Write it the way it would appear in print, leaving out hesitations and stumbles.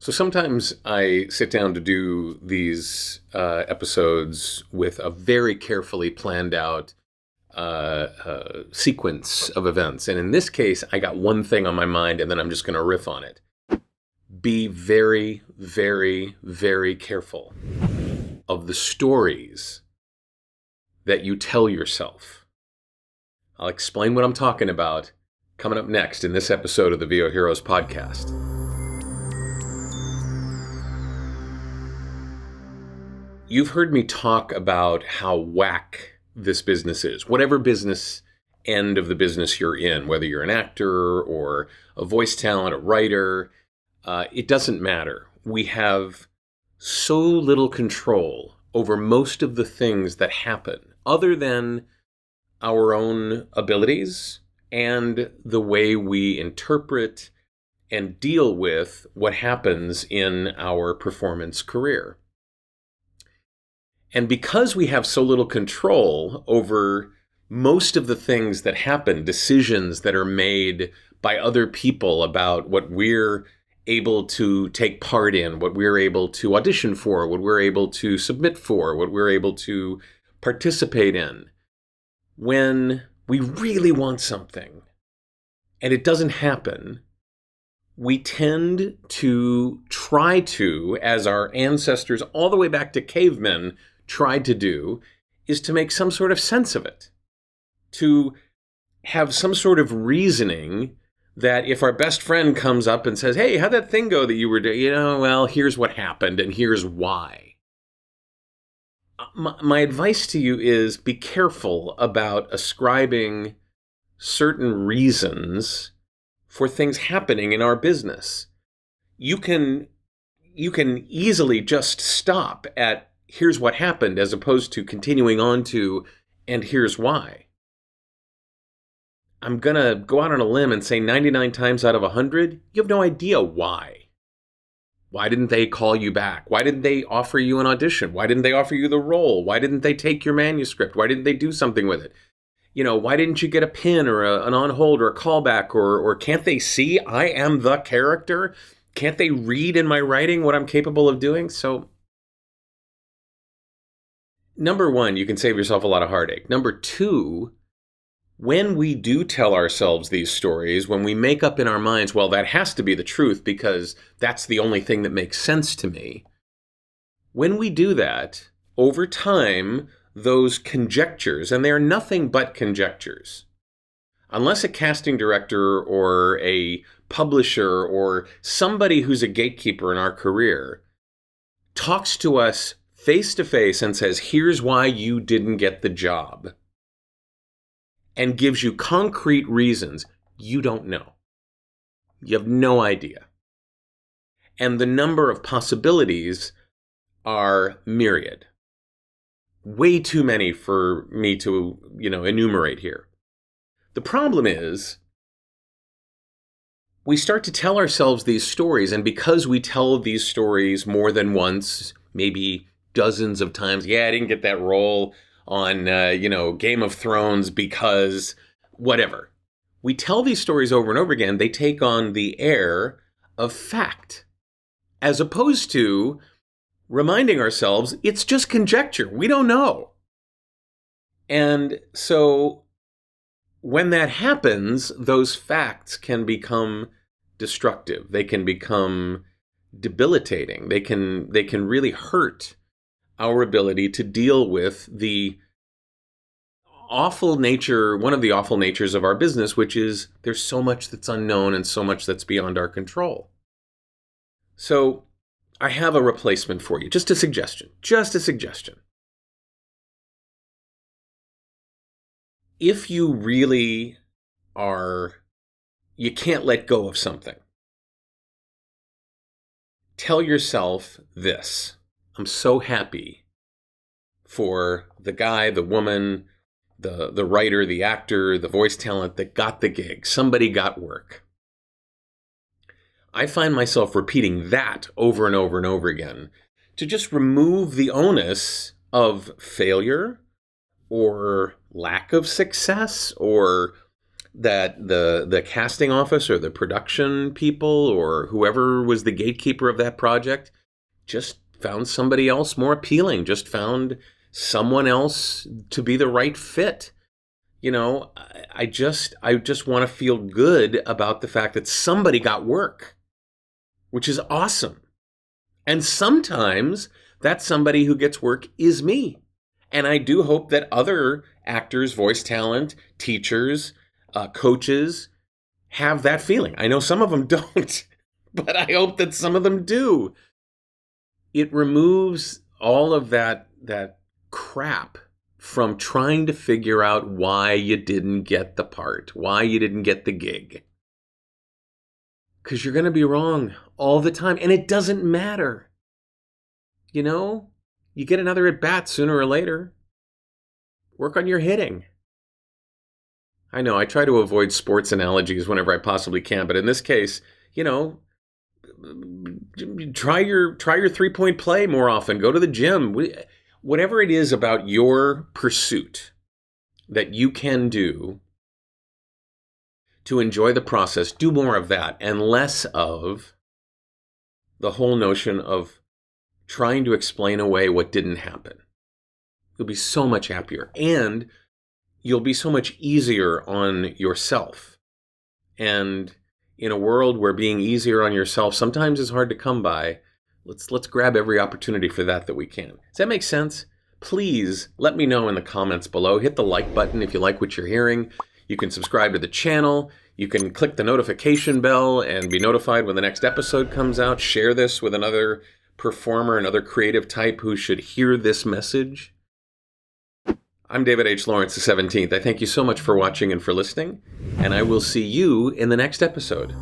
So sometimes I sit down to do these episodes with a very carefully planned out sequence of events. And in this case, I got one thing on my mind and then I'm just going to riff on it. Be very, very, very careful of the stories that you tell yourself. I'll explain what I'm talking about coming up next in this episode of the VO Heroes podcast. You've heard me talk about how whack this business is. Whatever business end of the business you're in, whether you're an actor or a voice talent, a writer, it doesn't matter. We have so little control over most of the things that happen other than our own abilities and the way we interpret and deal with what happens in our performance career. And because we have so little control over most of the things that happen, decisions that are made by other people about what we're able to take part in, what we're able to audition for, what we're able to submit for, what we're able to participate in, when we really want something and it doesn't happen, we tend to try to, as our ancestors all the way back to cavemen tried to do, is to make some sort of sense of it. To have some sort of reasoning that if our best friend comes up and says, "Hey, how'd that thing go that you were doing?" Well, here's what happened and here's why. My advice to you is be careful about ascribing certain reasons for things happening in our business. You can easily just stop at here's what happened as opposed to continuing on to and here's why. I'm going to go out on a limb and say 99 times out of 100, you have no idea why. Why didn't they call you back? Why didn't they offer you an audition? Why didn't they offer you the role? Why didn't they take your manuscript? Why didn't they do something with it? Why didn't you get a pin or an on hold or a callback? Or can't they see I am the character? Can't they read in my writing what I'm capable of doing? So, number one, you can save yourself a lot of heartache. Number two, when we do tell ourselves these stories, when we make up in our minds, well, that has to be the truth because that's the only thing that makes sense to me. When we do that, over time, those conjectures, and they are nothing but conjectures, unless a casting director or a publisher or somebody who's a gatekeeper in our career talks to us face to face and says, here's why you didn't get the job, and gives you concrete reasons, you don't know. You have no idea. And the number of possibilities are myriad. Way too many for me to, enumerate here. The problem is, we start to tell ourselves these stories, and because we tell these stories more than once, maybe dozens of times, I didn't get that role on, Game of Thrones because whatever. We tell these stories over and over again, they take on the air of fact, as opposed to reminding ourselves it's just conjecture. We don't know. And so when that happens, those facts can become destructive. They can become debilitating. They can really hurt our ability to deal with the awful nature, one of the awful natures of our business, which is there's so much that's unknown and so much that's beyond our control. So I have a replacement for you. Just a suggestion. If you really you can't let go of something, tell yourself this: I'm so happy for the guy, the woman, the writer, the actor, the voice talent that got the gig. Somebody got work. I find myself repeating that over and over and over again to just remove the onus of failure or lack of success or that the casting office or the production people or whoever was the gatekeeper of that project just found somebody else more appealing, just found someone else to be the right fit. I just want to feel good about the fact that somebody got work, which is awesome. And sometimes that somebody who gets work is me. And I do hope that other actors, voice talent, teachers, coaches have that feeling. I know some of them don't, but I hope that some of them do. It removes all of that crap from trying to figure out why you didn't get the part, why you didn't get the gig. Because you're going to be wrong all the time, and it doesn't matter. You get another at bat sooner or later. Work on your hitting. I know, I try to avoid sports analogies whenever I possibly can, but in this case, try your 3-point play more often. Go to the gym. Whatever it is about your pursuit that you can do to enjoy the process, do more of that and less of the whole notion of trying to explain away what didn't happen. You'll be so much happier, and you'll be so much easier on yourself. And in a world where being easier on yourself sometimes is hard to come by, let's grab every opportunity for that we can. Does that make sense? Please let me know in the comments below. Hit the like button if you like what you're hearing. You can subscribe to the channel. You can click the notification bell and be notified when the next episode comes out. Share this with another performer, another creative type who should hear this message. I'm David H. Lawrence the 17th. I thank you so much for watching and for listening, and I will see you in the next episode.